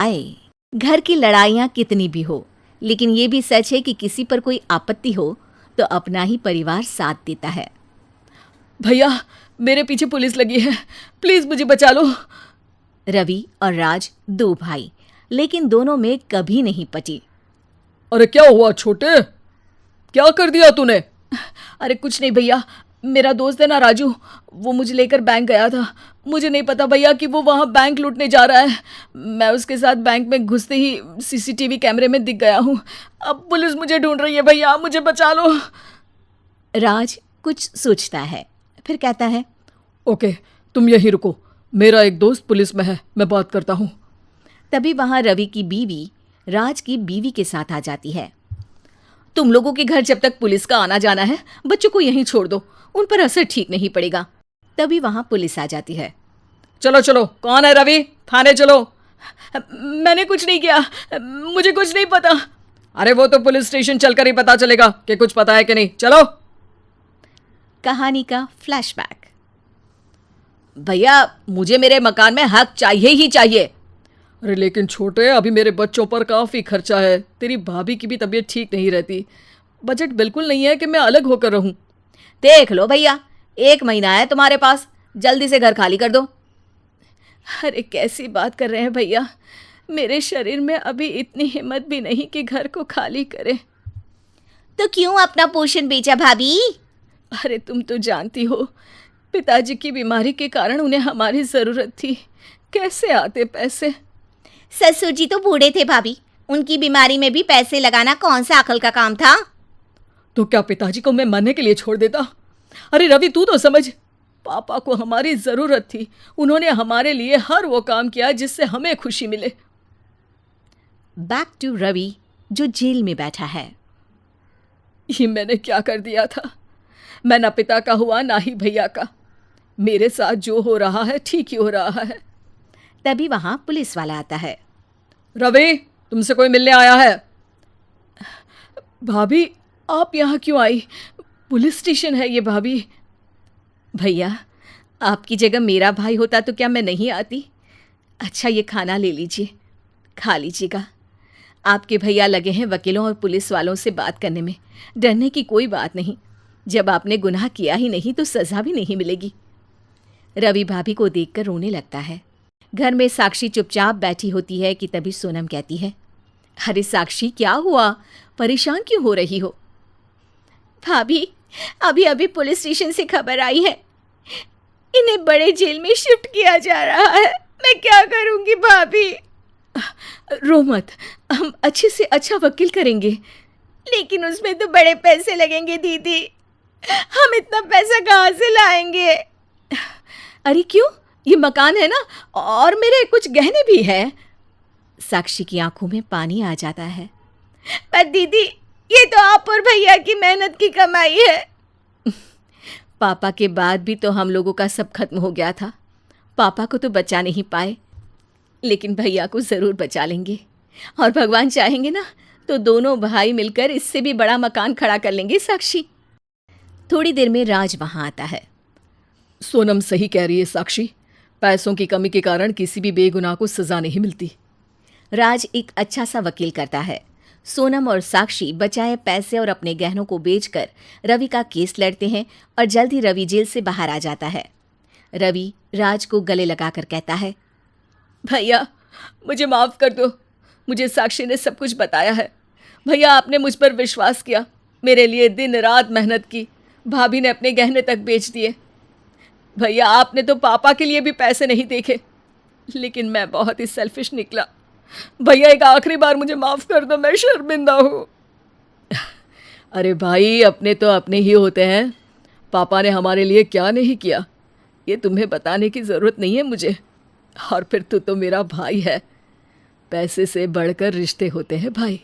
आए। घर की लड़ाइयाँ कितनी भी हो, लेकिन ये भी सच है कि किसी पर कोई आपत्ति हो तो अपना ही परिवार साथ देता है। भैया, मेरे पीछे पुलिस लगी है, प्लीज मुझे बचा लो। रवि और राज दो भाई, लेकिन दोनों में कभी नहीं पटी। अरे क्या हुआ छोटे, क्या कर दिया तूने? अरे कुछ नहीं भैया, मेरा दोस्त है ना राजू, वो मुझे लेकर बैंक गया था। मुझे नहीं पता भैया कि वो वहाँ बैंक लूटने जा रहा है। मैं उसके साथ बैंक में घुसते ही सीसीटीवी कैमरे में दिख गया हूँ। अब पुलिस मुझे ढूंढ रही है भैया, मुझे बचा लो। राज कुछ सोचता है, फिर कहता है, ओके, तुम यहीं रुको, मेरा एक दोस्त पुलिस में है, मैं बात करता हूँ। तभी वहाँ रवि की बीवी राज की बीवी के साथ आ जाती है। तुम लोगों के घर जब तक पुलिस का आना जाना है, बच्चों को यहीं छोड़ दो, उन पर असर ठीक नहीं पड़ेगा। तभी वहां पुलिस आ जाती है। चलो चलो, कौन है रवि, थाने चलो। मैंने कुछ नहीं किया, मुझे कुछ नहीं पता। अरे वो तो पुलिस स्टेशन चलकर ही पता चलेगा कि कुछ पता है कि नहीं, चलो। कहानी का फ्लैशबैक। भैया, मुझे मेरे मकान में हक चाहिए ही चाहिए। अरे लेकिन छोटे, अभी मेरे बच्चों पर काफ़ी खर्चा है, तेरी भाभी की भी तबीयत ठीक नहीं रहती, बजट बिल्कुल नहीं है कि मैं अलग होकर रहूं। देख लो भैया, 1 महीना है तुम्हारे पास, जल्दी से घर खाली कर दो। अरे कैसी बात कर रहे हैं भैया, मेरे शरीर में अभी इतनी हिम्मत भी नहीं कि घर को खाली करे। तो क्यों अपना पोषण बेचा भाभी? अरे तुम तो जानती हो, पिताजी की बीमारी के कारण उन्हें हमारी ज़रूरत थी, कैसे आते पैसे। ससुर जी तो बूढ़े थे भाभी, उनकी बीमारी में भी पैसे लगाना कौन सा अकल का काम था। तो क्या पिताजी को मैं मरने के लिए छोड़ देता? अरे रवि, तू तो समझ, पापा को हमारी ज़रूरत थी, उन्होंने हमारे लिए हर वो काम किया जिससे हमें खुशी मिले। बैक टू रवि, जो जेल में बैठा है। ये मैंने क्या कर दिया था? मैं ना पिता का हुआ ना ही भैया का, मेरे साथ जो हो रहा है ठीक ही हो रहा है। तभी वहां पुलिस वाला आता है। रवि, तुमसे कोई मिलने आया है। भाभी, आप यहाँ क्यों आई? पुलिस स्टेशन है ये भाभी। भैया, आपकी जगह मेरा भाई होता तो क्या मैं नहीं आती? अच्छा, ये खाना ले लीजिए, खा लीजिएगा। आपके भैया लगे हैं वकीलों और पुलिस वालों से बात करने में, डरने की कोई बात नहीं। जब आपने गुनाह किया ही नहीं तो सज़ा भी नहीं मिलेगी। रवि भाभी को देखकर रोने लगता है। घर में साक्षी चुपचाप बैठी होती है कि तभी सोनम कहती है, अरे साक्षी, क्या हुआ, परेशान क्यों हो रही हो? भाभी, अभी अभी पुलिस स्टेशन से खबर आई है, इन्हें बड़े जेल में शिफ्ट किया जा रहा है। मैं क्या करूंगी भाभी? रो मत, हम अच्छे से अच्छा वकील करेंगे। लेकिन उसमें तो बड़े पैसे लगेंगे दीदी, हम इतना पैसा कहाँ से लाएंगे? अरे क्यों, ये मकान है ना, और मेरे कुछ गहने भी हैं। साक्षी की आंखों में पानी आ जाता है। पर दीदी, ये तो आप और भैया की मेहनत की कमाई है। पापा के बाद भी तो हम लोगों का सब खत्म हो गया था। पापा को तो बचा नहीं पाए, लेकिन भैया को ज़रूर बचा लेंगे, और भगवान चाहेंगे ना तो दोनों भाई मिलकर इससे भी बड़ा मकान खड़ा कर लेंगे। साक्षी। थोड़ी देर में राज वहाँ आता है। सोनम सही कह रही है साक्षी, पैसों की कमी के कारण किसी भी बेगुनाह को सज़ा नहीं मिलती। राज एक अच्छा सा वकील करता है। सोनम और साक्षी बचाए पैसे और अपने गहनों को बेचकर रवि का केस लड़ते हैं और जल्द ही रवि जेल से बाहर आ जाता है। रवि राज को गले लगाकर कहता है, भैया मुझे माफ़ कर दो, मुझे साक्षी ने सब कुछ बताया है। भैया, आपने मुझ पर विश्वास किया, मेरे लिए दिन रात मेहनत की, भाभी ने अपने गहने तक बेच दिए। भैया, आपने तो पापा के लिए भी पैसे नहीं देखे, लेकिन मैं बहुत ही सेल्फिश निकला। भैया, एक आखिरी बार मुझे माफ़ कर दो, मैं शर्मिंदा हूँ। अरे भाई, अपने तो अपने ही होते हैं, पापा ने हमारे लिए क्या नहीं किया, ये तुम्हें बताने की ज़रूरत नहीं है मुझे। और फिर तू तो मेरा भाई है, पैसे से बढ़कर रिश्ते होते हैं भाई।